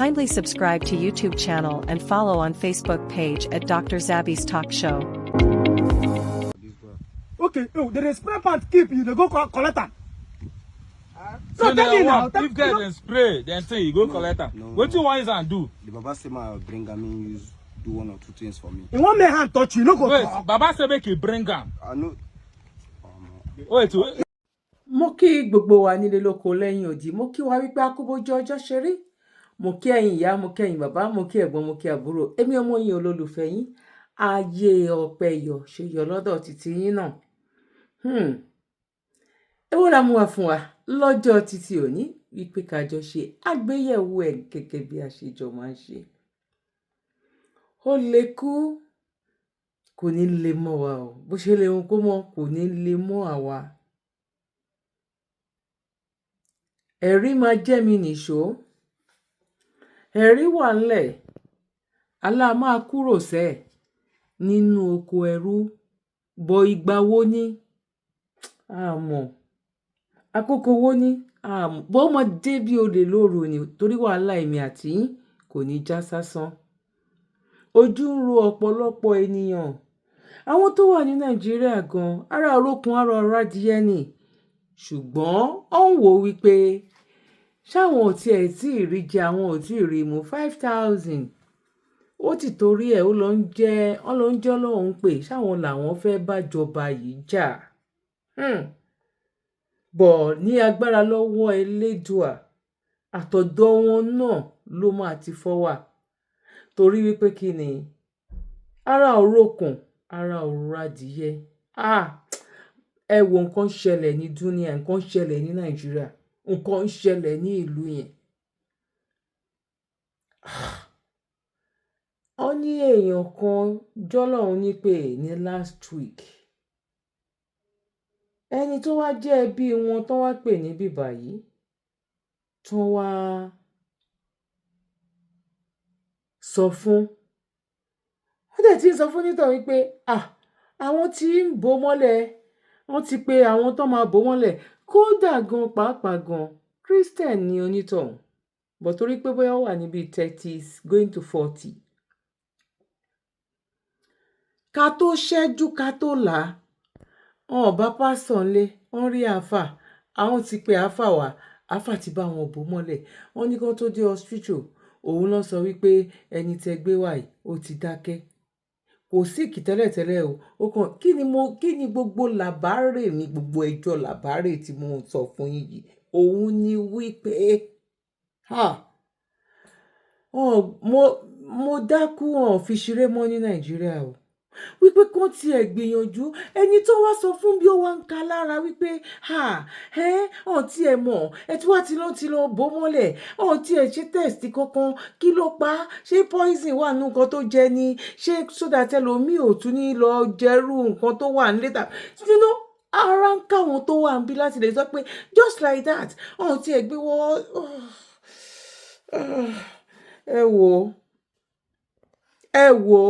Kindly subscribe to YouTube channel and follow on Facebook page at Dr. Zabby's Talk Show. Okay, there is spray pan keep you, they go collect them. So tell me now. If guys spray, then say you go collect them. What you want and do? The Baba say my bring am use do one or two things for me. In one man hand touch you, no go. Wait, Baba say make you bring am. I know. Wait. Mo kí gbogbo wa nílé lóko lẹ́yìn odi, mo kí wa wípé akóbójú ọjọ́ ṣe rí. Mo kí ẹ̀yin ìyá, mo kí ẹ̀yin bàbá, mo kí ẹ̀gbọ́n, mo kí àbúrò. Èmi ọmọ yín olólùfẹ́ yín. Ayé ọpẹ́ yọ̀ ṣe yọ lọ́dọ̀ títí yín náà. Èwo la mú wá fún wa lọ́jọ́ títí òní wípé ká jọ ṣe àgbéyẹ̀wò ẹ̀ gẹ́gẹ́ bí a ṣe jọ máa ń ṣe. Ó lè kú kò ní lè mọ́ wa o. Bó ṣe lè hun kó mọ́ kò ní lè mọ́ àwa. Ẹ̀rí máa jẹ́ mi nìṣó. Ẹ̀rí wà ńlẹ̀. Alá máa kúrò sẹ́ nínú oko ẹrú. Bọ̀ ìgbà wo ni? Àmọ́. Àkókò wo ni? Àmọ́. Bó máa dé bí olè lóru ni torí wàhálà èmi àti yín kò ní já sásán. Ojú ń ro ọ̀pọ̀lọpọ̀ ènìyàn. Àwọn tó wà ní Nàìjíríà gan, ara orókun ara ọ̀rá díẹ̀ ni. Ṣùgbọ́n ó ń wò wípé ṣáwọn ò tiẹ̀ tí ì rí jẹ, àwọn ò tí ì rí mu 5,000. Ó ti torí ẹ̀ ó lọ ń jẹ́ Ọlọ́run pé ṣáwọn làwọn fẹ́ bá jọba yìí jà. Bọ̀ ní agbára lọ́wọ́ Elédùà, àtọ̀dọ̀ wọn náà ló máa ti fọwà. Torí wípé kí ni? Ara orókun, ara òrùn adìyẹ. Ẹ wo nǹkan ṣẹlẹ̀ ní dúníà, nǹkan ṣẹlẹ̀ ní Nàìjíríà, nǹkan ṣẹlẹ̀ ní ìlú yẹn. Ó ní èèyàn kan jọ́lọ́run ní pé ní last week. Ẹni tó wá jẹ́ ẹbí wọn tó wá pè ní bíbà yìí, tó wá sọ fún. Ó dẹ̀ ti ń sọ fún nítorí pé àwọn tí ń bò mọ́lẹ̀, wọ́n ti pé àwọn tó máa bò mọ́lẹ̀ kódà gan pàápàá gan Christian ni onítọ̀hún. But torí pé bóyá ó wà níbi 30s going to 40. Ká tó ṣẹ́jú ká tó là, bá pásọ̀ ńlé, wọ́n rí àáfà, àwọn ti pé àáfà wá, àáfà ti bá wọn bò mọ́lẹ̀. Wọ́n ní kán tó dé hospital, òun ló sọ wípé ẹni tẹ́ gbé wá yìí ó ti dákẹ́. Kò sí kì tẹ́lẹ̀tẹ́lẹ̀ o. Ó kàn kí ni gbogbo làbárè mi, gbogbo ẹjọ́ làbárè tí mo ń sọ fún yín yìí. Òun ni wípé mo dákú wọn fi ṣeré mọ́ ní Nàìjíríà o. Wípé kán tiẹ̀ gbìyànjú ẹni tó wá sọ fún bí ó wá ń ka lára wípé tiẹ̀ mọ̀ ẹ tí wá ti lọ bò mọ́lẹ̀ tiẹ̀ ṣe test kankan kí ló pa ṣé poison wà nínú nǹkan tó jẹ ni ṣé sódà tẹlòmíì ò tún ní lọ jẹrú nǹkan tó wà nílé tà ara ń káwọn tó wà ń bí láti lè sọ pé just like that tiẹ̀ gbé wọ́ ẹ wò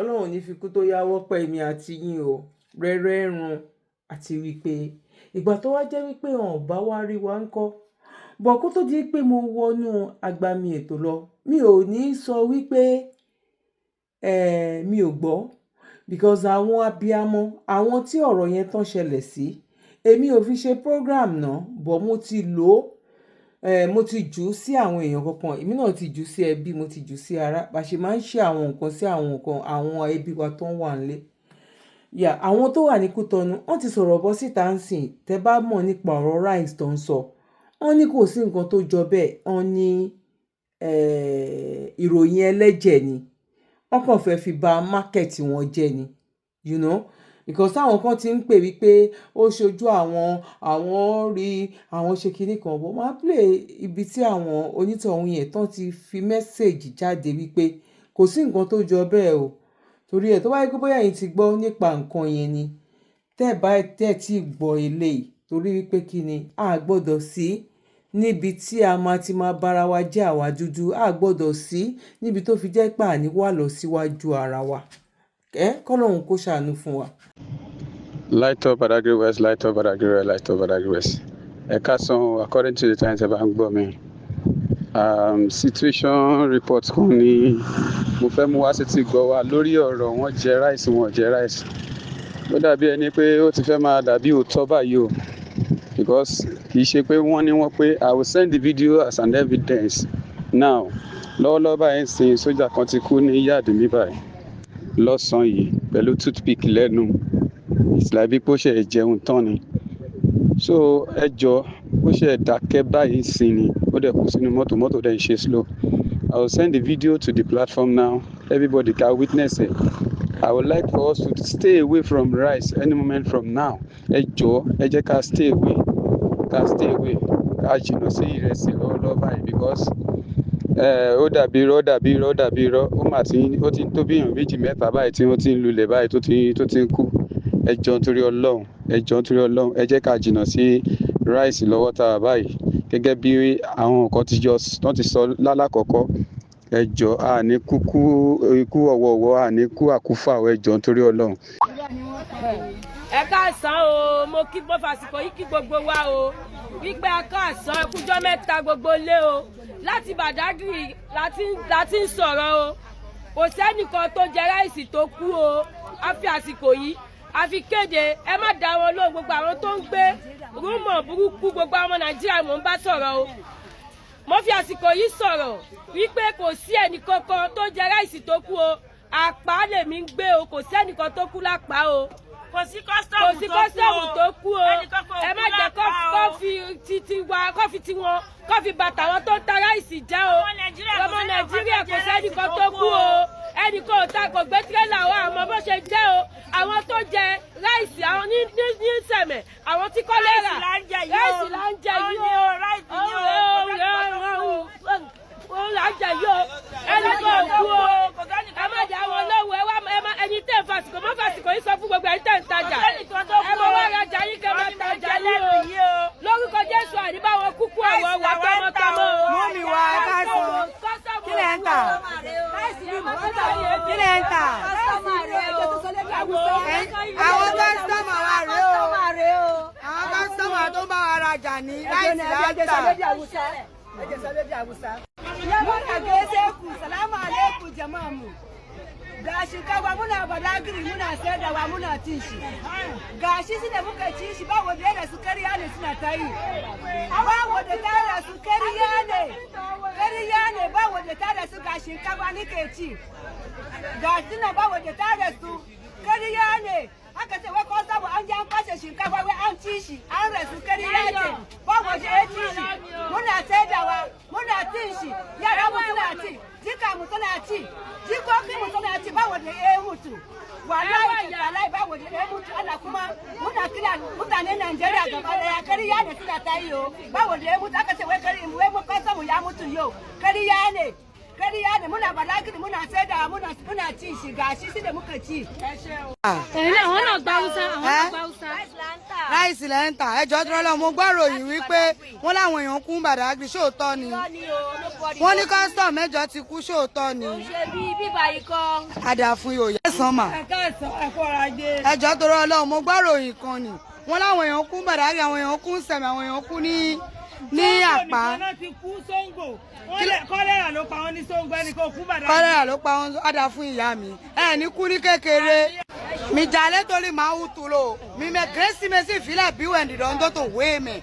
Ọlọ́run ní fi kú tó yáwọ́ pẹ́ èmi àti yín o Rererun àti wípé ìgbà tó wá jẹ́ wípé bá wá rí wa ń kọ́. Bọ̀ kó tó di pé mo wọnú agbami ètò lọ, mi ò ní sọ wípé mi ò gbọ́ because àwọn abiyamọ, àwọn tí ọ̀rọ̀ yẹn tán ṣẹlẹ̀ sí, èmi ò fi ṣe program náà, bọ̀ mo ti lò ó. Mo ti jù ú sí àwọn èèyàn kankan, èmi náà ti jù ú sí ẹbí, mo ti jù ú sí ará. Bá ṣe máa ń ṣe àwọn nǹkan sí àwọn nǹkan àwọn ẹbí wa tó ń wà nílé. Àwọn tó wà ní Kútọ̀nù, wọ́n ti sọ̀rọ̀ bọ́ síta ń sìn. Tẹ́ bá mọ̀ nípa ọ̀rọ̀ rice tó ń sọ, wọ́n ní kò sí nǹkan tó jọ bẹ́ẹ̀. Wọ́n ní ìròyìn ẹlẹ́jẹ̀ ni. Wọ́n kàn fẹ́ fi ba market wọn jẹ́ ni, because àwọn kan ti ń pè wípé ó ṣojú àwọn rí àwọn ṣe kinní kan. Bó máa play ibi tí àwọn onítọ̀hún yẹn tán ti fi message jáde wípé kò sí nǹkan tó jọ bẹ́ẹ̀ o. Torí ẹ̀ tó bá yẹ kó bóyá yín ti gbọ́ nípa nǹkan yẹn ni tẹ́ tí gbọ́ eléyìí. Torí wípé kí ni a gbọ́dọ̀ sí níbi tí a ti máa bára wa jẹ́ àwa dúdú. A gbọ́dọ̀ sí níbi tó fi jẹ́ pé àní wà lọ síwájú ara wa. Kọ́lọ́hun kó ṣàánú fún wa. Light up Badagry West, light up Badagry West, light up Badagry West. Ẹ káàsán, according to the times ẹ bá ń gbọ́ mi. situation report kan ni mo fẹ́ mú wá sí ti gbọ́ wa lórí ọ̀rọ̀ wọn jẹ rice wọn jẹ rice. Ó dàbí ẹni pé ó ti fẹ́ máa dàbí òótọ́ báyìí o, because kì í ṣe pé wọ́n ní wọ́n pé I will send the video as an evidence now. Lọ́wọ́lọ́wọ́ báyìí sin sójà kan ti kú ní yáàdì mi báyìí lọ́sàn-án yìí pẹ̀lú toothpick lẹ́nu. It's like bí pé ó ṣe jẹun tán ni. So ẹ jọ bó ṣe dákẹ́ báyìí sí ni ó dẹ̀ kú sínú mọ́tò dẹ̀ ń ṣe slow. I will send the video to the platform now. Everybody can witness it. I would like for us to stay away from rice any moment from now. Ẹ jọ ẹ jẹ́ ká stay away ká jìnnà sí ìrẹsì lọ́wọ́lọ́wọ́ báyìí because ó dàbí irọ́ ó ti ń tó bí èèyàn méjì mẹ́ta báyìí tí wọ́n ti ń lulẹ̀ báyìí tó ti ń kú. Ẹ jọ̀ọ́ nítorí Ọlọ́run ẹ jẹ́ ká jìnnà sí rice lọ́wọ́ tá a báyìí gẹ́gẹ́ bí àwọn nǹkan ti sọ lálàkọ́kọ́. Ẹ jọ̀ọ́ àní ikú ọ̀wọ̀ọ̀wọ̀ àní kú àkúfà ẹ jọ̀ọ́ nítorí Ọlọ́run. Ẹ káàsán o, mo fàsìkò yìí kí gbogbo wa o wípé ẹ káàsán ẹkújọ́ mẹ́ta gbogbo lé o láti Badagry láti ń sọ̀rọ̀ o. Kò sẹ́nìkan tó jẹ ráìsì tó kú o. A fi àsìkò yìí a fi kéde ẹ má dá wọn lóhùn gbogbo àwọn tó ń gbé rúmọ̀ burúkú gbogbo àwọn Nàìjíríà mò ń bá sọ̀rọ̀ o. Mo fi àsìkò yìí sọ̀rọ̀ wípé kò sí ẹnìkankan tó jẹ ráìsì tó kú o. Àpá lèmi ń gbé o, kò sí ẹnìkan tó kú lápá o. Kò sí kọ́sítọ́ọ̀mù tó kú o. Ẹ má jẹ́ kó fi tiwọn kó fi bàtà wọn tó ń ta ráìsì jẹ́ o. Ọmọ Nàìjíríà kò sẹ́nìkan tó kú o. Ẹnìkan ò ta kò gbé tirẹ́là o, àmọ́ bó ṣe jẹ́ o. Àwọn tó jẹ ráìsì àwọn ní sẹ̀mẹ̀ àwọn tí kọ́lẹ́rà ráìsì là ń jẹ yìí o. Ẹnìkan ò kú o. Ẹ má jẹ́ àwọn olówó ẹni tẹ́ fàsìkò mọ́ fàsìkò yìí sọ fún gbogbo ẹni tẹ́ ń tajà. Ẹ mọ wá rajà yín kẹ́ máa tajà yín o. Lórúkọ Jésù àdìbá wọn kúkú ọ̀wọ́ wà tọmọtọmọ o. Mọ́mì wa káàsán kí lẹ̀ ń tà? Kí lẹ̀ ń tà? Àwọn kọ́sítọ́mà wa rèé o. Àwọn kọ́sítọ́mà tó bá wa rajà ní láìsí láńtà. Salamu alaikum jama'a mu. Ga shinkafa muna Badagry muna sayarwa muna cin shi. Ga shi da muka ci shi ba wanda yana su kariya ne suna ta yi. Ba wanda ta da su kariya ne ba wanda ta da su ga shinkafa nake ci. Ga shi na ba wanda ta da su kariya ne. Aka ce wai ko sabu an ji an kwashe shinkafa wai an ci shi an rasu kariya ne. Ba wanda ya ci shi muna sayarwa muna cin shi yara mu suna ci. Jika mu tana ci, jikokin mu tana ci ba wanda ya mutu. Wallahi ba wanda ya mutu ana kuma muna kira mutanen Najeriya gaba daya kariya ne suna ta yi yo. Ba wanda ya mutu aka ce wai mu kasa mu ya mutu yau. Kariya ne muna Badagry muna saida muna ci shi gashi shi da muka ci. Àwọn náà gba Hausa. Ráìsì lẹ́ ń tà ẹjọ́ tó lọ́wọ́ mo gbọ́ ròyìn wípé wọ́n láwọn èèyàn kú Badagry ṣóòótọ́ ni. Wọ́n ní kọ́sítọ̀ mẹ́jọ ti kú ṣóòótọ́ ni. Àdàfún yóò yẹ sàn mà. Ẹjọ́ tó lọ́wọ́ mo gbọ́ ròyìn kan ni. Wọ́n láwọn èèyàn kú Badagry àwọn èèyàn kú Sẹ̀mẹ̀ àwọn èèyàn kú ní Àpá. Kọ́lẹ́rà ló pa wọ́n ní Sóńgó ẹni kò kú Badagry. Kọ́lẹ́rà ló pa wọ́n ọ̀dà fún ìyá mi. Ẹ ní kú ní kékeré. Mi jale toli ma utulo. Mi me gresi me si fila biwendi dondo to weme.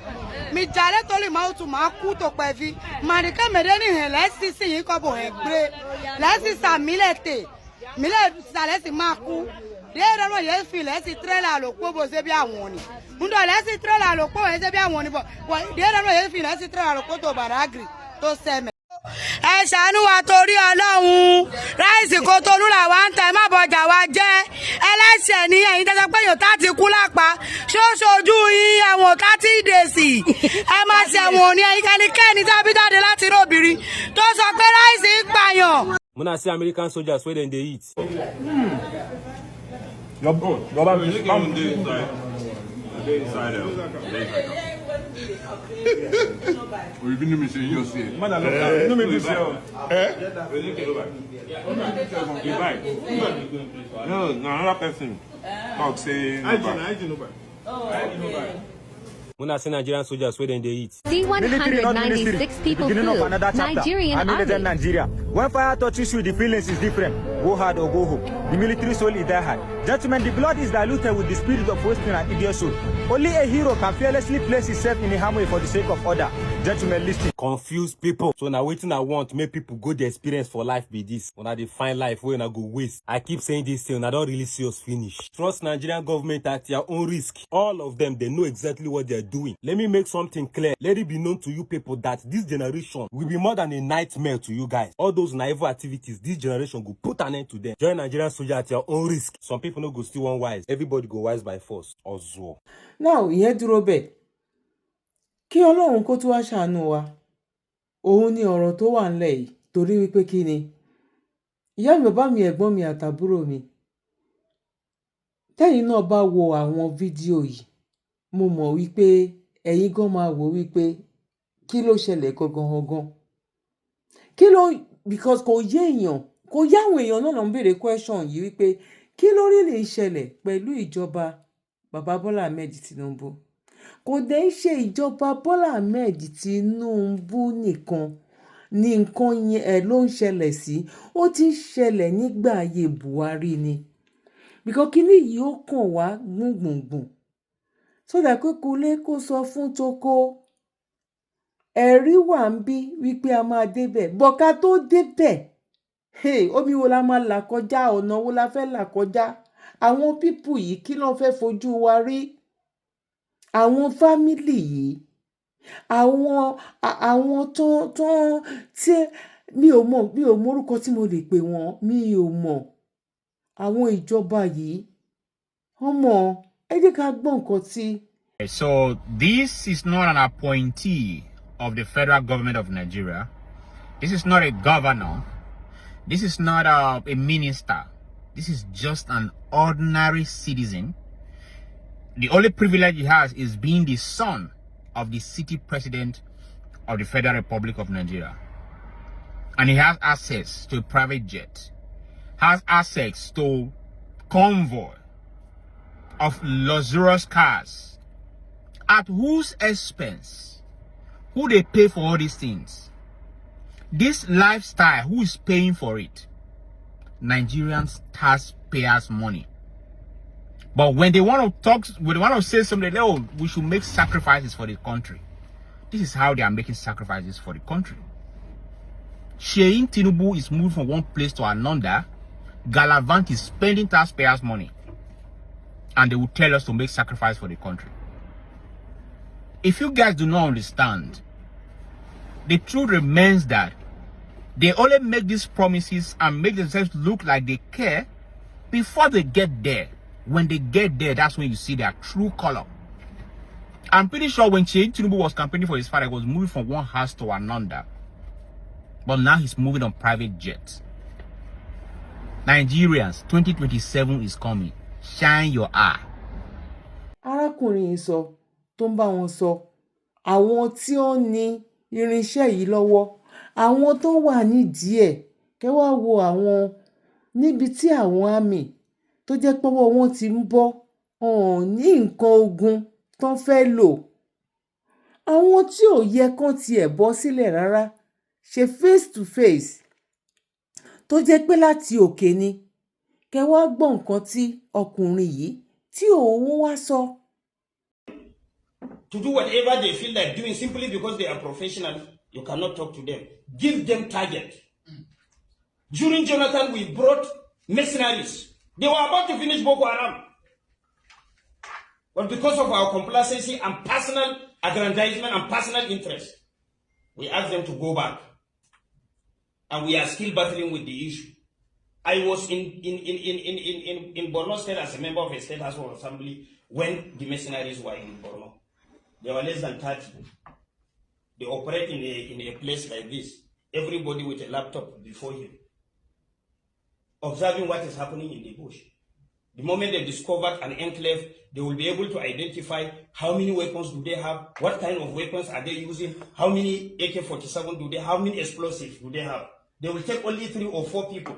Mi jale toli ma utu ma kuto pevi. Marika medeni he lesi si yin ko bo he gbe. Lesi sa milete. Mile sa lesi ma ku. Dere no ye fi lesi trailer lo po bo se bi awon ni. Ndo lesi trailer lo po se bi awon ni bo. Dere no ye fi lesi trailer lo po to Badagry to Seme. Ẹ ṣàánú wa torí Ọlọ́run ráìsì kó tonú là wá ń tẹ má bọjà wa jẹ́ ẹlẹ́ṣẹ̀ ní ẹ̀yin tẹ́tẹ́ pé yòóta ti kú lápá ṣóṣojú yín ẹ̀wọ̀n 30 days ẹ má ṣẹ̀wọ̀n ní ẹ̀yin kẹ́nikẹ́ni tábí jáde láti róbìnrin tó sọ pé ráìsì ń pààyàn. Muna see American soldiers wey dem dey eat. We been me say you say. Man, I love me this year. No, another person. Talk say. I know. When I see Nigerian soldiers where they eat. C-196 people food, Nigerian army. Nigeria. When fire touches you, the feelings is different. Go hard or go home. The military soul is that hard. Gentlemen, the blood is diluted with the spirit of wasting and idiot soul. Only a hero can fearlessly place himself in a harmony for the sake of order. Gentlemen, listen. Confused people. So now waiting I want to make people go the experience for life be this. When I define life, when I go waste. I keep saying this thing, I don't really see us finish. Trust Nigerian government at their own risk. All of them, they know exactly what they're doing. Let me make something clear. Let it be known to you people that this generation will be more than a nightmare to you guys. All those naive activities, this generation will put an end to them. Join Nigerian soldier at your own risk. Some people no go still one wise. Everybody go wise by force. Ozo. Now, ìyẹn dúró bẹ́ẹ̀. Kí Ọlọ́run kó tó wá ṣàánú wa. Òun ni ọ̀rọ̀ tó wà ńlẹ̀ yìí. Torí wípé kí ni? Ìyá mi, bàbá mi, ẹ̀gbọ́n mi àtàbúrò mi. Tẹ́yìn náà bá wo àwọn fídíò yìí, mo mọ̀ wípé ẹ̀yin gan máa wò wípé kí ló ṣẹlẹ̀ gangan. Kí ló, because kò yé èèyàn, kò yá àwọn èèyàn náà ń béèrè question yìí wípé kí ló rí lè ṣẹlẹ̀ pẹ̀lú ìjọba Bàbá Bọ́lá Ahmed Tinubu. Kò dẹ̀ ṣe ìjọba Bọ́lá Ahmed Tinubu nìkan ni nǹkan yẹn ló ń ṣẹlẹ̀ sí. Ó ti ń ṣẹlẹ̀ nígbà ayé Buhari ni. Because kíní yìí ó kàn wá gbùngbùngbùn. Sódà pé kò lè kó sọ fún toko. Ẹ̀rí wà ń bí wípé a máa débẹ̀. Bọ̀ká tó débẹ̀. Omi wo la máa là kọjá, ọ̀nà wo la fẹ́ là kọjá. Àwọn pípù yìí kí ló fẹ́ fojú wa rí. Àwọn fámílì yìí. Àwọn tó tí mi ò mọ orúkọ tí mo lè pè wọ́n, mi ò mọ̀. Àwọn ìjọba yìí. Ọmọ, ẹ jẹ́ ká gbọ́ nǹkan tí. So this is not an appointee of the federal government of Nigeria. This is not a governor. This is not a minister. This is just an ordinary citizen. The only privilege he has is being the son of the city president of the Federal Republic of Nigeria. And he has access to a private jet, has access to convoy of luxurious cars. At whose expense? Who they pay for all these things? This lifestyle, who is paying for it? Nigerians taxpayers' money. But when they want to talk, when they want to say something, oh, we should make sacrifices for the country. This is how they are making sacrifices for the country. Shein Tinubu is moving from one place to another. Galavant is spending taxpayers' money. And they will tell us to make sacrifice for the country. If you guys do not understand, the truth remains that they only make these promises and make themselves look like they care before they get there. When they get there, that's when you see their true color. I'm pretty sure when Shein Tinubu was campaigning for his father, he was moving from one house to another. But now he's moving on private jets. Nigerians, 2027 is coming. Shine your eye. Arákùnrin yìí sọ tó ń bá wọn sọ àwọn tí ó ní irinṣẹ́ yìí lọ́wọ́, àwọn tó wà nídìí ẹ̀, kẹ́ wá wo àwọn níbi tí àwọn àmì tó jẹ́ pọ́wọ́ wọn ti ń bọ́ ní nǹkan ogun tó fẹ́ lò. Àwọn tí ò yẹ kán tiẹ̀ bọ́ sílẹ̀ rárá ṣe face to face tó jẹ́ pé láti òkè ni. Kẹ́ wá gbọ́ nǹkan tí ọkùnrin yìí tí òun wá sọ. To do whatever they feel like doing simply because they are professionals, you cannot talk to them. Give them target. During Jonathan, we brought mercenaries. They were about to finish Boko Haram. But because of our complacency and personal aggrandizement and personal interest, we asked them to go back. And we are still battling with the issue. I was in Borno State as a member of a state House of Assembly when the mercenaries were in Borno. They were less than 30. They operate in a place like this. Everybody with a laptop before him, observing what is happening in the bush. The moment they discovered an enclave, they will be able to identify how many weapons do they have, what kind of weapons are they using, how many AK-47 do they have, how many explosives do they have. They will take only 3 or 4 people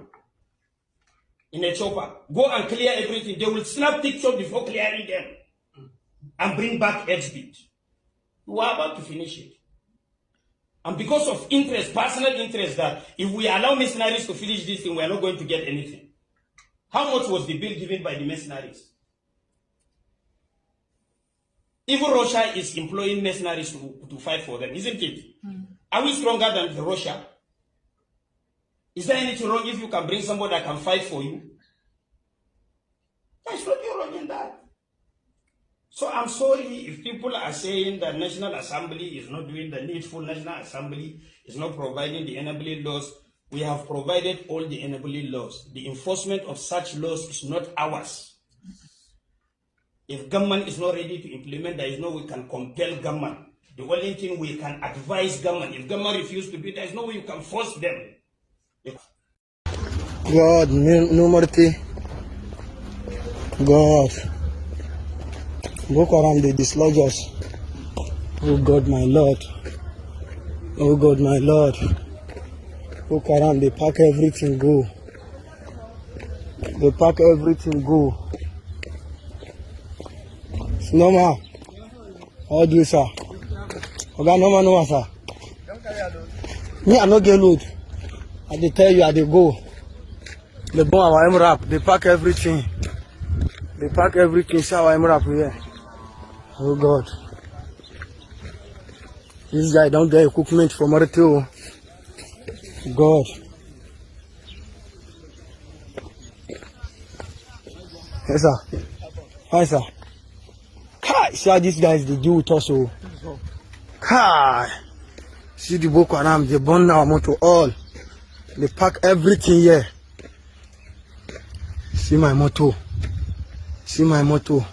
in a chopper, go and clear everything. They will snap pictures before clearing them and bring back exhibit. We were about to finish it. And because of interest, personal interest, that if we allow mercenaries to finish this thing, we are not going to get anything. How much was the bill given by the mercenaries? Even Russia is employing mercenaries to fight for them, isn't it? Are we stronger than Russia? Is there anything wrong if you can bring somebody that can fight for you? There's nothing wrong in that. So I'm sorry if people are saying that National Assembly is not doing the needful, National Assembly is not providing the enabling laws. We have provided all the enabling laws. The enforcement of such laws is not ours. If government is not ready to implement, there is no way we can compel government. The only thing we can advise government. If government refuses to do it, there is no way you can force them. God, no mercy. God. Boko Haram, they dislodge us. Oh God, my Lord. Oh God, my Lord. Boko Haram, they pack everything, go. They pack everything, go. It's normal. All do, sir. Okay, normal, sir. Me, I no get load. I dey tell you, I dey go. They burn our MRAP. They pack everything. They pack everything. See our MRAP here. Oh God. This guy don't get equipment for Maritio. God. Yes, sir. Hi, sir. Kai, see how these guys they do with us. Oh. Kai. See the Boko Haram, they burn our motor all. They pack everything here. See my motor. See my motor.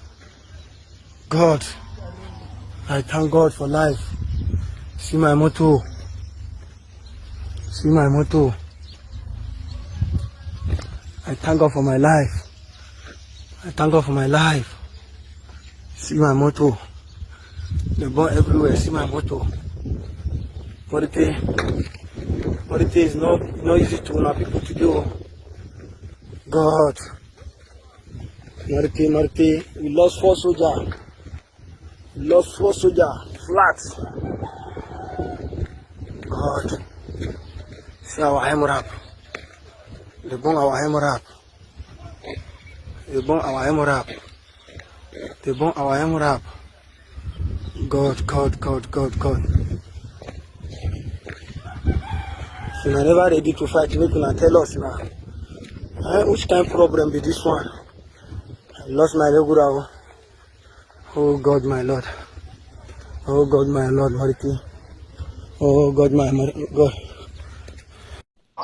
God. I thank God for life. See my motor. See my motor. I thank God for my life. I thank God for my life. See my motor. They burn everywhere. See my motor. What it is not easy to allow people to do. God. Marty, we lost 4 soldiers. We lost 4 soldiers. Flat. God. See our MRAP. They burn our MRAP. They burn our MRAP. They burn our MRAP. God. So we are never ready to fight. Make una tell us now. Which kind of problem be this one? I lost my regular. Oh God, my Lord. Oh God, my Lord, Marity. Oh God, my God.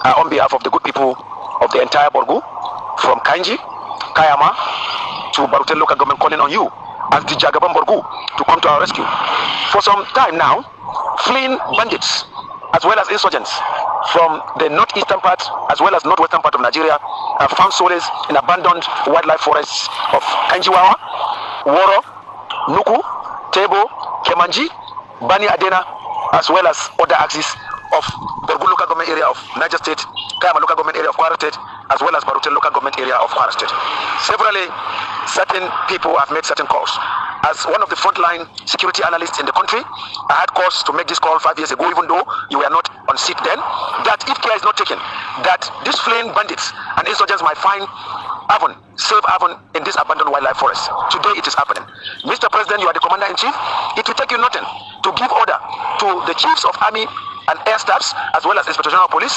On behalf of the good people of the entire Borgu, from Kanji, Kayama to Barutel local government, calling on you as the Jagaban Borgu to come to our rescue. For some time now, fleeing bandits as well as insurgents from the northeastern part as well as northwestern part of Nigeria have found solace in abandoned wildlife forests of Kanjiwawa, Woro, Nuku, Tebo, Kemanji, Bani Adena, as well as other axes of Borgu local government area of Niger State, Kayama local government area of Kwara State, as well as Barutel local government area of Kwara State. Severally, certain people have made certain calls. As one of the frontline security analysts in the country, I had cause to make this call 5 years ago, even though you were not on seat then, that if care is not taken, that these fleeing bandits and insurgents might find safe haven in this abandoned wildlife forest. Today it is happening. Mr. President, you are the commander-in-chief. It will take you nothing to give order to the chiefs of army and air staffs, as well as Inspector General of Police,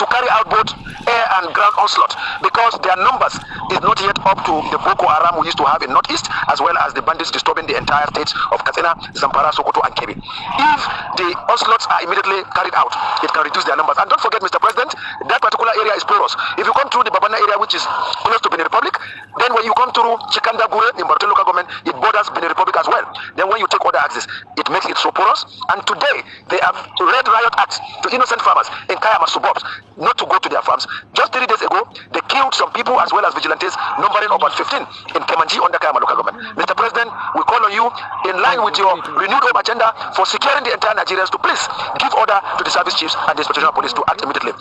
to carry out both air and ground onslaught, because their numbers is not yet up to the Boko Haram we used to have in Northeast, as well as the bandits disturbing the entire states of Katsina, Zamfara, Sokoto, and Kebbi. If the onslaughts are immediately carried out, it can reduce their numbers. And don't forget, Mr. President, that particular area is porous. If you come through the Babana area, which is close to Benin Republic, then when you come through Chikanda Gure in Barutel local government, it borders Benin Republic as well. Then when you take other axis, it makes it so porous. And today, they have red riot acts to innocent farmers in Kayama suburbs not to go to their farms. Just 3 days ago, they killed some people as well as vigilantes, numbering about 15 in Kemanji under Kayama local government. Mr. President, we call on you, in line with your renewed hope agenda for securing the entire Nigerians, to please give order to the service chiefs and the Inspector Police to act immediately.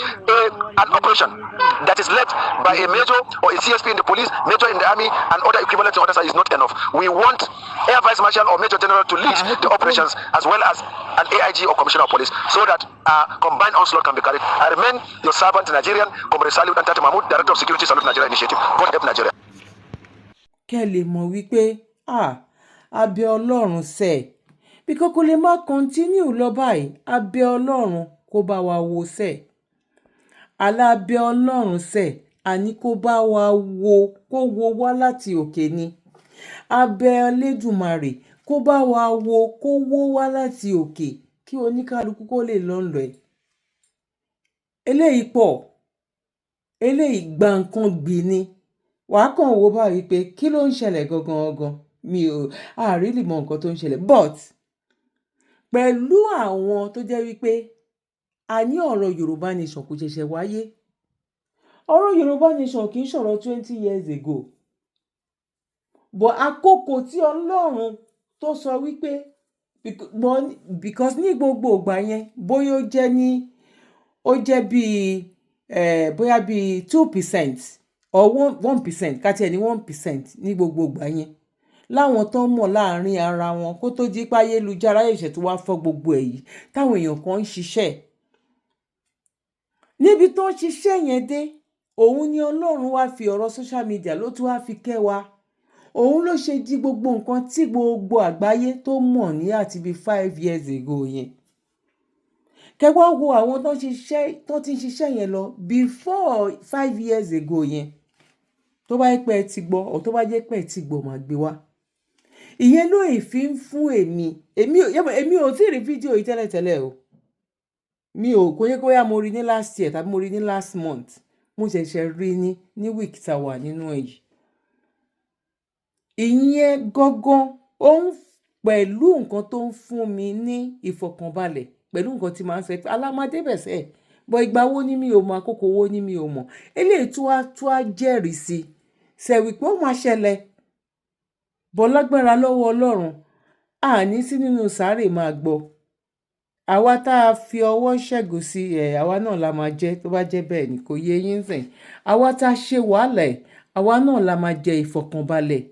An operation that is led by a major or a CSP in the police, major in the army, and other equivalent orders is not enough. We want Air Vice Marshal or Major General to lead the operations, as well as an AIG or Commissioner of Police, so that combined onslaught can be carried. I remain your servant, Nigerian, Comrade Salud Antati Mahmoud, Director of Security, Salute Nigeria Initiative. God help Nigeria. Kẹ́ lè mọ̀ wípé abẹ́ Ọlọ́run sẹ́, bí kò lè má continue lọ báyìí, abẹ́ Ọlọ́run kó bá wa wò sẹ́. Alábẹ́ Ọlọ́run sẹ́, àní kó bá wa wò, kó wò wá láti òkè ni. Abẹ́ Elédùmarè kó bá wa wò, kó wò wá láti òkè, kí oníkálukú kó lè lọ ńlọ ẹ̀. Eléyìí pọ̀, eléyìí gba nǹkan gbì ni. Wàá kàn wò báyìí pé kí ló ń ṣẹlẹ̀ gangan. Mi ò really mọ nǹkan tó ń ṣẹlẹ̀, but pẹ̀lú àwọn tó jẹ́ wípé a ní ọ̀rọ̀ Yorùbá nation kò ṣẹ̀ṣẹ̀ wáyé. Ọ̀rọ̀ Yorùbá nation kì í ṣọ̀rọ̀ 20 years ago. But àkókò tí Ọlọ́run tó sọ wípé because ní gbogbo ìgbà yẹn bóyá ó jẹ́ bí bóyá bí 2% or 1%, ká tiẹ̀ ní 1% ní gbogbo ìgbà yẹn. Láwọn tó mọ̀ láàrin ara wọn kó tó di pé ayélujára ẹ̀ṣẹ̀ tó wá fọ́ gbogbo èyí táwọn èèyàn kan ń ṣiṣẹ́. Níbi tó ń ṣiṣẹ́ yẹn dé, òun ni Ọlọ́run wá fi ọ̀rọ̀ social media ló tún wá fi kẹ́ wa. Òun ló ṣe di gbogbo nǹkan tí gbogbo àgbáyé tó mọ̀ ní àti bí 5 years ago yẹn. Kẹ́wàá wo àwọn tó ti ń ṣiṣẹ́ yẹn lọ before 5 years ago yẹn. Tó bá jẹ́ pé ẹ ti gbọ́, or tó bá jẹ́ pé ẹ ti gbọ́ máa gbé wá. Ìyẹn ló ìfi ń fún èmi ò tí rí fídíò yìí tẹ́lẹ̀tẹ́lẹ̀ o. Mi ò kò yẹ kó yá mo rí ní last year tàbí mo rí ní last month. Mo ṣẹ̀ṣẹ̀ rí ní week tá wà nínú èyí. Ìyẹn gangan ó ń pẹ̀lú nǹkan tó ń fún mi ní ìfọ̀kànbalẹ̀, pẹ̀lú nǹkan tí màá ń sọ pé alámọdé bẹ̀sẹ̀. Bọ̀ ìgbà wo ni mi ò mọ̀, àkókò wo ni mi ò mọ̀. Eléyìí tó á jẹ́rìí sí. Ṣé wípé ó máa ṣẹlẹ̀. Bọ̀ lágbára lọ́wọ́ Ọlọ́run, àní sí nínú sáré máa gbọ́. Àwa tá a fi ọwọ́ ṣẹ́gun sí àwa náà la máa jẹ, tó bá jẹ́ bẹ́ẹ̀ ni kò yé yín sìn. Àwa tá a ṣe wàhálà àwa náà la máa jẹ ìfọ̀kànbalẹ̀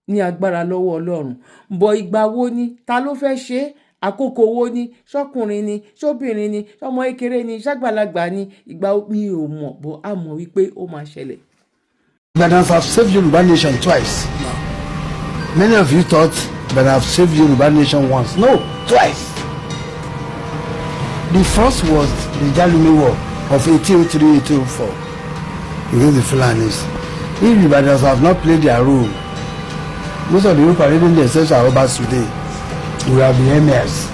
ní agbára lọ́wọ́ Ọlọ́run. Bọ̀ ìgbà wo ni, ta ló fẹ́ ṣe, àkókò wo ni, ṣọ́kùnrin ni, ṣóbìnrin ni, ṣọmọ kékeré ni, ṣàgbàlagbà ni, ìgbà mi ò mọ̀, bọ̀ a mọ̀ wípé ó máa ṣẹlẹ̀. Ibadan have saved Yoruba nation twice. Many of you thought that I've saved Yoruba nation once. No, twice. The first was the Jalumi War of 1803-1804 against the Fulanis. If Ibadans have not played their role, most of the people parading themselves are Obas today. We have been emirs.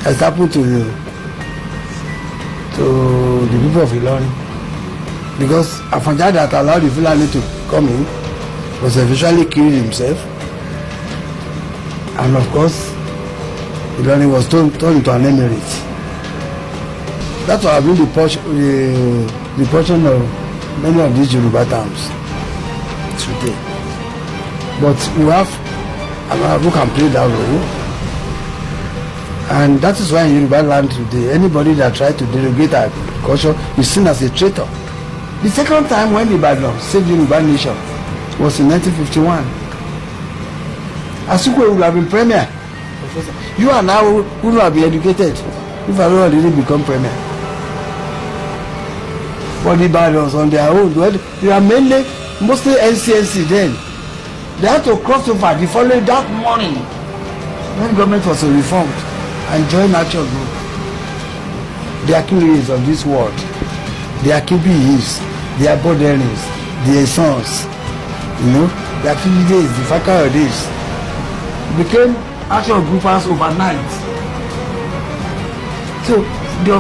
As happened to the people of Ilorin. Because Afanja that allowed the Fulani to come in was eventually killed himself. And of course, Ilorin was turned into an emirate. That's why I've been the portion of many of these Yoruba towns today. But we have another who can play that role. And that is why in Yoruba land today, anybody that tries to derogate our culture is seen as a traitor. The second time when Ibadan saved Yoruba nation was in 1951. Asukwe would have been premier. You and I would not have been educated if Ibadan didn't become premier. But the Ibadans on their own, they are mainly mostly NCNC then. They had to cross over the following that morning when government was reformed and join Action Group. The Achilles of this world, the Achilles, the Aboderins, the sons, the Achilles, the factor of this became Action Groupers overnight. So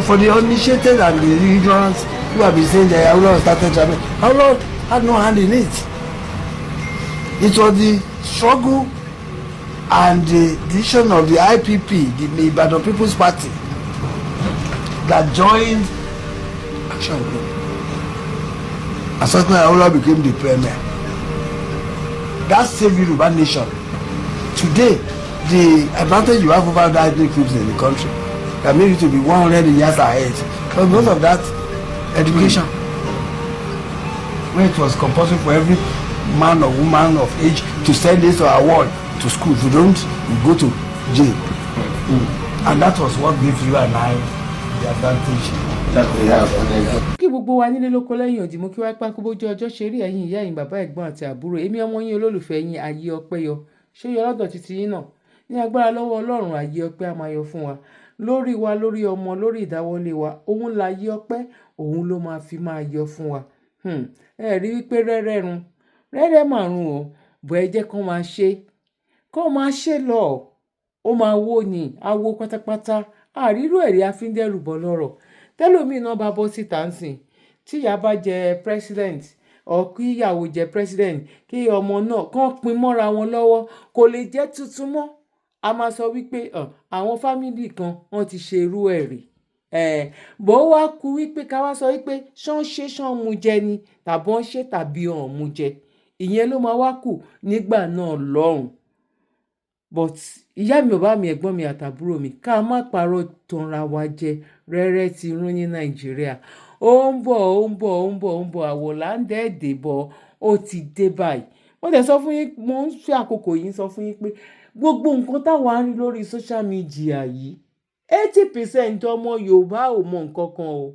for the uninitiated and the ignorance who have been saying that Allah started traveling, Allah had no hand in it. It was the struggle and the decision of the IPP, the Ibadan People's Party, that joined Action Group. Asokwe Awolowo became the premier. That saved Yoruba nation. Today, the advantage you have over the ethnic groups in the country can make you to be 100 years ahead. But because of that education, when it was compulsory for every man or woman of age to send this award to school. If you don't, you go to jail. And that was what gave you and I the advantage that we have. Kí gbogbo wa nílé lóko lẹ́yìn òdì mú kí wá pákó bójú ọjọ́ ṣe rí ẹ̀yin ìyá ẹ̀yin bàbá ẹ̀gbọ́n àti àbúrò èmi ọmọ yín olólùfẹ́ yín ayé ọpẹ́ yọ ṣé yọ lọ́dọ̀ títí yín náà ní agbára lọ́wọ́ Ọlọ́run ayé ọpẹ́ á máa yọ fún wa lórí ọmọ lórí ìdáwọ́lé wa òun la ayé ọpẹ́ òun ló máa fi máa yọ fún wa ẹ rí wípé rẹ́rẹ́ márùn o bọ̀ ẹ jẹ́ kó máa ṣe lọ ó máa wó ni awo pátápátá àrírò ẹ̀rí afíndẹ́rù bọ́ lọ́rọ̀ tẹ́lómìn náà bá bọ́ síta ń sìn tíyá bá jẹ president ọ̀ kí ìyàwó jẹ president kí ọmọ náà kàn pín mọ́ra wọn lọ́wọ́ kò lè jẹ́ tuntun mọ́ a máa sọ wípé àwọn fámìlì kan wọ́n ti ṣe irú ẹ̀ rí bó wá kú wípé ká wá sọ wípé ṣán mu jẹ ni tàbí wọ́n ṣe tàbí ọ̀n mu jẹ ìyẹn ló máa wá kù nígbà náà lọ́rùn but ìyá mi bàbá mi ẹ̀gbọ́n mi àtàbúrò mi ká má parọ́ tanra wa jẹ rẹ́rẹ́ ti rún ní Nàìjíríà ó ń bọ̀ àwòláńdẹ́ẹ̀dẹ̀ bọ̀ ó ti dé báyìí wọ́n tẹ̀ sọ fún yín mo ń fi àkókò yìí sọ fún yín pé gbogbo nǹkan táwa ń rí lórí social media yìí 80% ọmọ Yorùbá ò mọ nǹkan kan o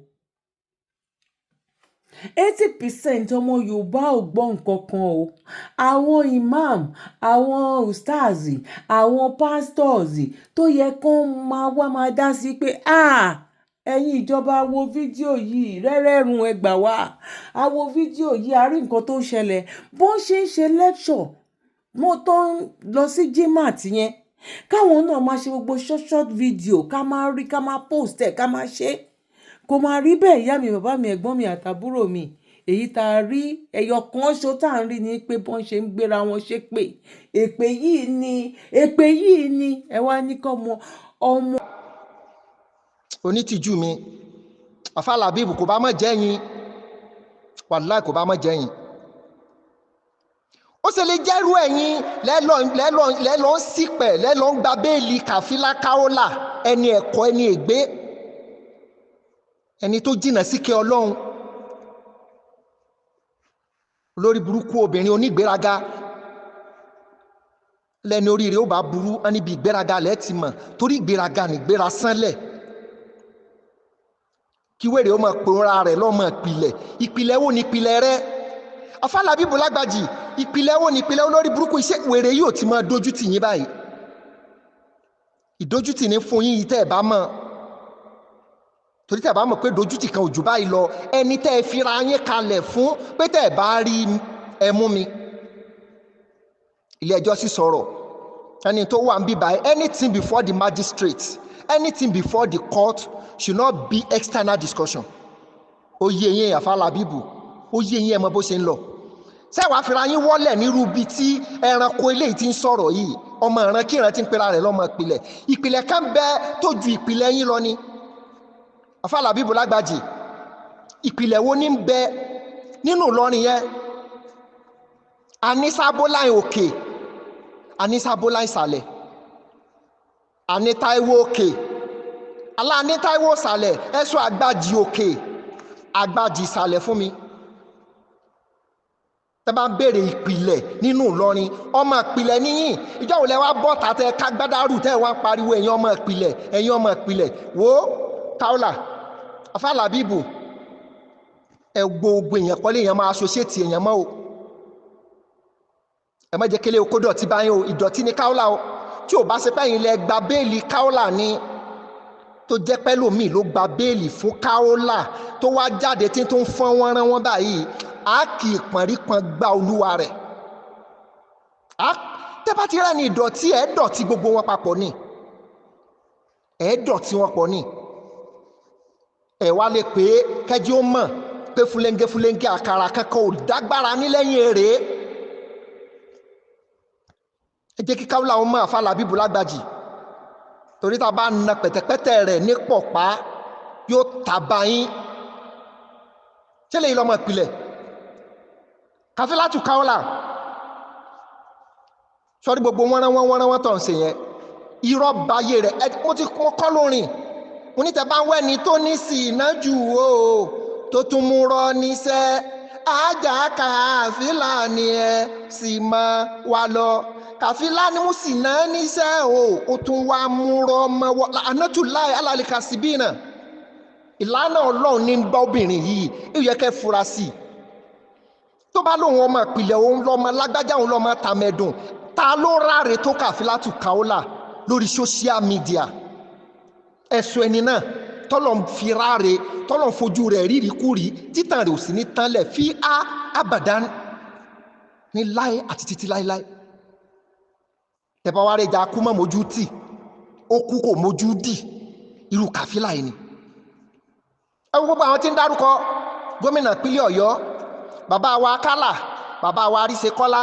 80% ọmọ Yorùbá ò gbọ́ nǹkan kan o àwọn imam àwọn ustazi àwọn pastors tó yẹ kán máa dá sí pé ẹ̀yin ìjọba wo fídíò yìí Rererun ẹ gbà wá a wo fídíò yìí a rí nǹkan tó ń ṣẹlẹ̀ bó ṣe ń ṣe lecture mo tó ń lọ sí jimat yẹn káwọn náà máa ṣe gbogbo short video ká máa rí ká máa post ẹ̀ ká máa ṣe kò máa rí bẹ́ẹ̀ ìyá mi bàbá mi ẹ̀gbọ́n mi àtàbúrò mi èyí tá a rí ẹyọ kan ṣo tá à ń rí ni pé bọ́n ṣe ń gbéra wọn ṣépè èpè yìí ni ẹ wá ní kọ́ ọmọ. onítìjú mi àfàlàbíbù kò bá mọ̀ jẹ́yìn wàláì kò bá mọ̀ jẹ́yìn ó sì lè jẹ́rú ẹ̀yin lẹ́lọ́ ń sípẹ̀ lẹ́lọ́ ń gba béèlì kàfílà káólà ẹni ẹ̀kọ́ ẹni ègbé ẹni tó jìnnà síkẹ́ Ọlọ́run lórí burúkú obìnrin onígbéraga lẹ́ni oríire ó bá burú níbi ìgbéraga lẹ́ẹ̀ ti mọ̀ torí ìgbéraga nìgbéra sánlẹ̀ kí wèrè ó mọ̀ pòórá rẹ̀ lọ́mọ ìpìlẹ̀ wo ni ìpìlẹ̀ rẹ̀ Afálábíbù Lágbàjì ìpìlẹ̀ wo ni ìpìlẹ̀ olórí burúkú iṣẹ́ wèrè yóò ti máa dójútì yín báyìí ìdójútì ní fún yín yìí tẹ́ ẹ̀ bá mọ̀ torí tẹ́ ẹ̀ bá mọ̀ pé dójútì kan ò jù báyìí lọ ẹni tẹ́ ẹ fira yín kalẹ̀ fún pé tẹ́ ẹ̀ bá rí ẹ mú mi ilé ẹjọ́ sì sọ̀rọ̀ ẹni tó wà ń bí báyìí anything before the magistrate anything before the court should not be external discussion ó yé yín Afálábíbù ó yé yín ẹ mọ̀ bó ṣe ń lọ sẹ́wàá fira yín wọ́lẹ̀ nírú bíi tí ẹranko eléyìí ti ń sọ̀rọ̀ yìí ọmọ ìran kí ìran ti ń pera rẹ̀ lọ́mọ ìpìlẹ̀ kan bẹ tó ju ìpìlẹ̀ yín lọ ni Afálábíbù Lágbàjì ìpìlẹ̀ wo ní ń bẹ nínú Ìlọrin yẹn anísàbóláì òkè anísàbóláì ìsàlẹ̀ anítáíwò òkè alánítáíwò ìsàlẹ̀ ẹ̀sùn Àgbàjì òkè Àgbàjì ìsàlẹ̀ fún mi tẹ́ bá béèrè ìpìlẹ̀ nínú Ìlọrin ọmọ ìpìlẹ̀ níyìn ìjọ òun lẹ wá bọ́ tàtẹ́ kágbádárù tẹ́ wá ń pariwo ẹ̀yin ọmọ ìpìlẹ̀ wo Kaola Afálábíbù ẹ gbogbo èèyàn kọ́lé èèyàn máa associate èèyàn mọ́ o ẹ má jẹ́ kélé o kó dọ̀tí báyìí o ìdọ̀tí ni Kaola o tí ò bá ṣe pẹ́yìn lẹ gba béèlì Kaola ni tó jẹ́ pẹ́lòmíì ló gba béèlì fún Kaola tó wá jáde tí tó ń fọ́n wọ́n rán wọ́n báyìí a kì í pọ̀nrípọ̀n gba olúwa rẹ̀ tẹ́bá ti rẹ́ ni ìdọ̀tí ẹ̀ dọ̀tí gbogbo wọn papọ̀ ni ẹ̀ dọ̀tí wọn pọ̀ ni ẹ̀ wá lè pé kẹ́jí ó mọ̀ pé fúlẹ́ńgẹ́ àkàrà kankan ò dágbára nílẹ́yìn èrè ẹ jẹ́ kí Kaola ó mọ̀ Afálábíbù Lágbàjì torí tá a bá na pẹ̀tẹ̀pẹ̀tẹ̀ rẹ̀ ní pọ̀pá yóò tàbá yín tẹ́lẹ̀ yìí lọ́mọ ìpìlẹ̀ Kafilatu Kaola sọ́rí gbogbo wọ́n tọ̀ ń ṣe yẹn irọ́ báyé rẹ̀ mo ti kọ́ lórin mo ní tẹ́ bá ń wẹ́ni tó ní sí iná jù o tó tún mú rọ́ níṣẹ́ ajá Kàfílà ni ẹ sì máa wà lọ Kàfílà ni mo sì ná níṣẹ́ o ó tún wá mú rọ́ mọ́ wọ́ anátúláì alálìkàsíbínà ìlànà Ọlọ́run ní bá obìnrin yìí ìyẹ́ kẹ́ fura sí tó bá lóun ọmọ ìpìlẹ̀ òun lọ́mọ lágbájá òun lọ́mọ tàmẹ̀dùn ta ló ráre tó Kàfílátù Kaola lórí social media ẹ̀sùn ẹni náà tọ́lọ̀ ń fi ráre tọ́lọ̀ ń fojú rẹ̀ rírí kúrí títàn rẹ̀ ò sí ní tánlẹ̀ fi á àbàdán ní láé àti títí láéláé tẹ̀bá wá rẹ̀ jà kú mọ́ mójú tì ó kú kò mójú dì irú Kàfílà yìí ni ẹwọ gbogbo àwọn tí ń dárúkọ gómìnà ìpínlẹ̀ Ọ̀yọ́ bàbá wa Kálà bàbá wa Arísekọ́lá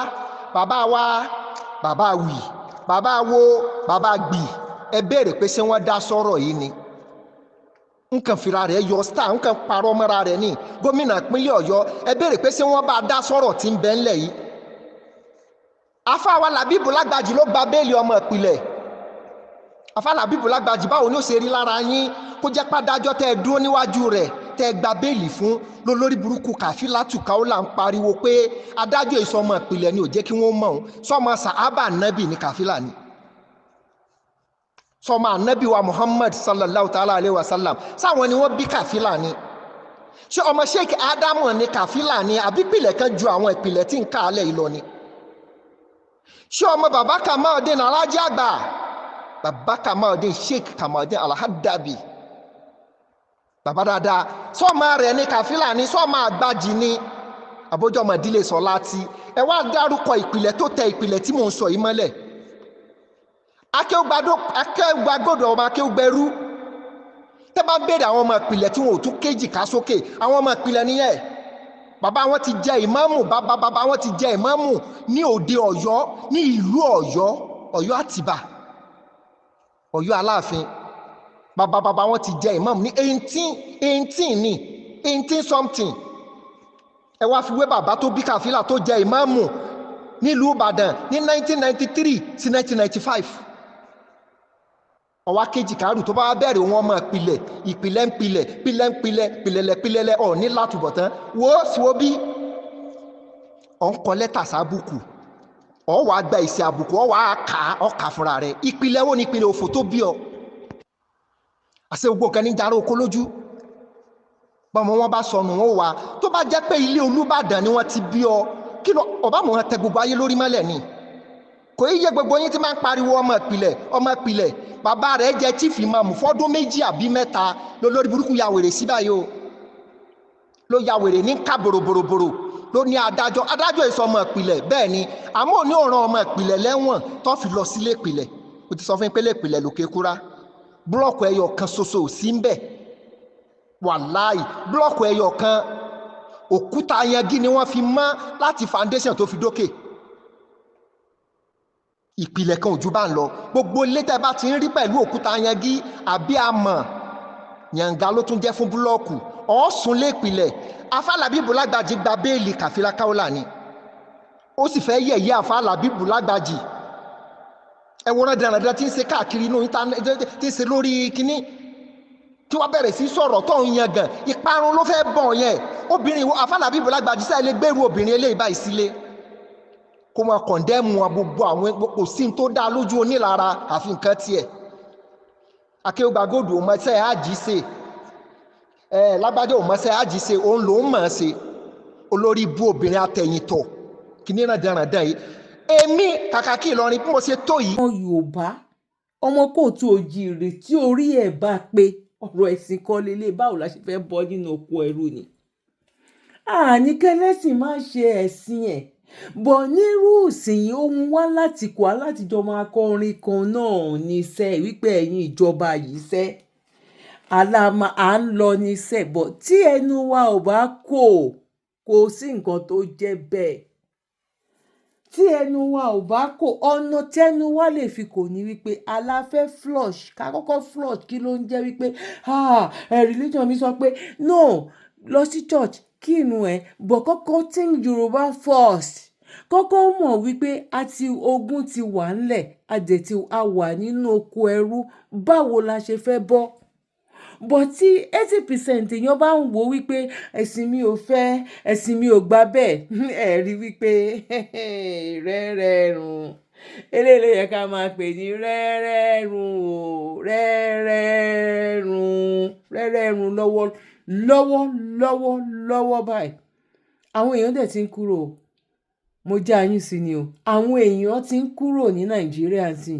bàbá wa bàbá wì bàbá wo bàbá gbì ẹ béèrè pé ṣé wọ́n dá sọ̀rọ̀ yìí ni nǹkan fìrà rẹ̀ yọ star nǹkan parọ́ mọ́ra rẹ̀ ní gómìnà ìpínlẹ̀ Ọ̀yọ́ ẹ béèrè pé ṣé wọ́n bá dá sọ̀rọ̀ tí ń bẹ ńlẹ̀ yìí afáwa Làbíbù Lágbàjì ló gba béèlì ọmọ ìpìlẹ̀ afá Làbíbù Lágbàjì báwo ni ó ṣe rí lára yín kó jẹ́ pádájọ́ tẹ́ ẹ dúró níwájú rẹ̀ tẹ́ ẹ gba béèlì fún lólórí burúkú Kàfílátù Kaola ń pariwo pé adájọ́ ìsọmọ ìpìlẹ̀ ni ò jẹ́ kí wọ́n mọ̀ ọ́n sọmọ sàhábà nábì ní Kàfílà ni sọmọ ànábì wa Muhammad sallallahu ta'ala alayhi wa sallam sáwọn ni wọ́n bí Kàfílà ni ṣé ọmọ Sheikh Ádámù ní Kàfílà ni àbí ìpìlẹ̀ kan ju àwọn ìpìlẹ̀ tí ń ká alẹ́ yìí lọ ni ṣé ọmọ bàbá Kamaldeen Aláàjì àgbà bàbá Kamaldeen Sheikh Kamaldeen Al-Haddabi bàbá dáadáa sọ́ọ̀mà rẹ̀ ní Kàfílà ní sọ́ọ̀mà Àgbàjì ní àbójọ́mọ̀ ìdílé Sọláàtì ẹ wá dárúkọ ìpìlẹ̀ tó tẹ ìpìlẹ̀ tí mò ń sọ yìí mọ́lẹ̀ akéwàgbọ́dọ̀ ọmọ akéwàgbẹ́rú tẹ́ bá béèrè àwọn ọmọ ìpìlẹ̀ tí wọn ò tún kéjì ká sókè àwọn ọmọ ìpìlẹ̀ nìyẹn bàbá wọn ti jẹ ìmáàmù bàbá wọn ti jẹ ìmáàmù ní òde Ọ̀yọ́ ní ìlú Ọ̀yọ́ Àtìbà Ọ̀yọ́ Aláàfin bàbá wọn ti jẹ ìmáàmù ní 18 something ẹ wá fi wé bàbá tó bí Kàfílà tó jẹ ìmáàmù nílùú Ìbàdàn ní 1993 sí 1995 ọwá kejì kárù tó bá bẹ̀rẹ̀ wọn mọ̀ ìpìlẹ̀ ọ̀ ní látùbọ̀tán wo síwó bí ọ̀ ń kọ lẹ́tà sábùkù ọ̀ wà gba ìsì àbùkù ọ̀ wà ọkà fúnra rẹ̀ ìpìlẹ̀ wo ni ìpìlẹ̀ òfò tó bí ọ àṣẹ gbogbo kan ní jàrá oko lójú bọ́mọ wọn bá sọnù wọn wà tó bá jẹ́ pé ilé Olúbàdàn ni wọ́n ti bí ọ kí ló ọba mọ̀ wọn tẹ gbogbo ayé lórí mọ́lẹ̀ ni kò í yẹ gbogbo yín tí máa ń pariwo ọmọ ìpìlẹ̀ bàbá rẹ̀ jẹ́ chief imam fọ́dún 2 àbí 3 lórí burúkú ya wèrè sí báyìí o ló ya wèrè ní ká bòròbòròbòrò ló ní adájọ́ ìsọmọ ìpìlẹ̀ bẹ́ẹ̀ ni àmọ́ ò ní ọ̀ràn ọmọ ìpìlẹ̀ lẹ́wọ̀n tó fi lọ sílé ìpìlẹ̀ ó ti sọ fún pé ìpìlẹ̀ lókè kúrá búlọ̀kù ẹyọ kan ṣoṣo ò sí ń bẹ̀ wàláì búlọ̀kù ẹyọ kan òkúta yangi ni wọ́n fi mọ́ láti foundation tó fi dókè ìpìlẹ̀ kan ò jù bá ń lọ gbogbo ilé tẹ́ bá ti ń rí pẹ̀lú òkúta yangi àbí amọ̀ yànga ló tún jẹ́ fún búlọ̀kù ọ̀ọ́sùn lé ìpìlẹ̀ afá Làbíbù Lágbàjì gba béèlì Kàfílà Kaola ni ó sì fẹ́ yẹ̀yẹ́ afá Làbíbù Lágbàjì ẹ̀wọ̀n dandan tí ń ṣe káàkiri inú íńtánẹ́ẹ̀tì tí ń ṣe lórí kínní tí wọ́n bẹ̀rẹ̀ sí sọ̀rọ̀ tó ń yan gan ìparun ló fẹ́ bọ̀ yẹn obìnrin afá Làbíbù Lágbàjì sẹ́ẹ̀ lè gbèrú obìnrin eléyìí báyìí sílé kó máa kọ̀ndẹ́mù gbogbo àwọn kò sí tó dá lójú onílara àfi nǹkan tiẹ̀ akéwàgbọ́dọ̀ ọmọọṣẹ́ àjíṣe Lágbájá ọmọọṣẹ́ àjíṣe òun ló ń mọ̀ ọ́n ṣe olórí ibú obìnrin atẹ̀yìntọ̀ kìíní náà dẹ̀ràndẹ̀ yìí èmi kàkà kí Ìlọrin bí mo ṣe tó yìí. ọmọ Yorùbá ọmọ kóòtù òjìrè tí orí ẹ̀ bá pé ọ̀rọ̀ ẹ̀sìn kan lélẹ̀ báwo la ṣe fẹ́ bọ́ nínú oko ẹrú ni àní kẹlẹ́sìn máa ṣe ẹ̀sìn ẹ̀ bọ̀ nírú ìsìn ohun wá láti kọ́ alátijọ́ máa kọrin kan náà ní sẹ́ wípé ẹ̀yin ìjọba yìí sẹ́ àlàmà à ń lọ ní sẹ́ bọ̀ tí ẹnu wa ò bá kò sí nǹkan tó jẹ́ bẹ́ẹ̀ tí ẹnu wa ò bá kò, ọ̀nà tẹ́nu wa lè fi kò ní wípé aláfẹ́ flush ká kọ́kọ́ flush kí ló ń jẹ́ wípé religion mi sọ pé no lọ sí church kí inú ẹ̀ bọ̀ kọ́kọ́ think Yorùbá first kọ́kọ́ mọ̀ wípé ogun ti wà ńlẹ̀ a wà nínú oko ẹrú báwo la ṣe fẹ́ bọ́ bọ̀ tí 80% èèyàn bá ń wò wípé ẹ̀sìn mi ò fẹ́ ẹ̀sìn mi ò gbà bẹ́ẹ̀ ẹ̀ rí wípé rẹ́rẹ́rùn eléyìí yẹ ká máa pè ní rẹ́rẹ́rùn o rẹ́rẹ́rùn lọ́wọ́ báyìí àwọn èèyàn dẹ̀ ti ń kúrò mo já yín sí ni o àwọn èèyàn ti ń kúrò ní Nàìjíríà sí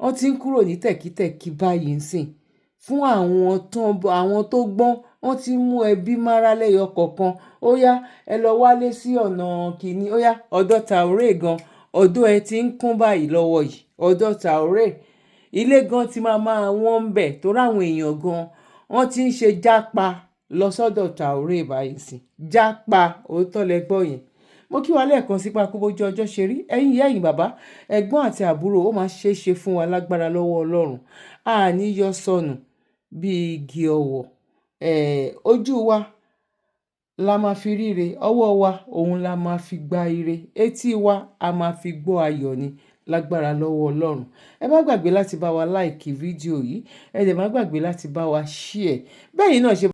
wọ́n ti ń kúrò ní tẹ̀kítẹ̀kí báyìí sìn fún àwọn tó gbọ́n wọ́n ti mú ẹbí mára lẹ́yọ kọ̀ọ̀kan ó yá ẹ lọ wálé sí ọ̀nà kìíní ó yá ọ̀dọ̀ Traoré gan ọ̀dọ̀ ẹ ti ń kún báyìí lọ́wọ́ yìí ọ̀dọ̀ Traoré ilé gan ti máa wọ́n ń bẹ̀ torí àwọn èèyàn gan wọ́n ti ń ṣe jápa lọ sọ́dọ̀ Traoré báyìí sí jápa òótọ́ lẹ gbọ́ yẹn mo kí wa lẹ́ẹ̀kan sípa kó bójú ọjọ́ ṣe rí ẹ̀yin ìyá ẹ̀yin bàbá ẹ̀gbọ́n àti àbúrò ó máa ṣeé ṣe fún wa lágbára lọ́wọ́ Ọlọ́run àní yọ sọnù bíi igi ọ̀wọ̀ ojú wa la máa fi ríre ọwọ́ wa òun la máa fi gba ire etí wa a máa fi gbọ́ ayọ̀ ni lágbára lọ́wọ́ Ọlọ́run ẹ má gbàgbé láti bá wa láìkì fídíò yìí ẹ dẹ̀ má gbàgbé láti bá wa share bẹ́ẹ̀ yìí náà ṣe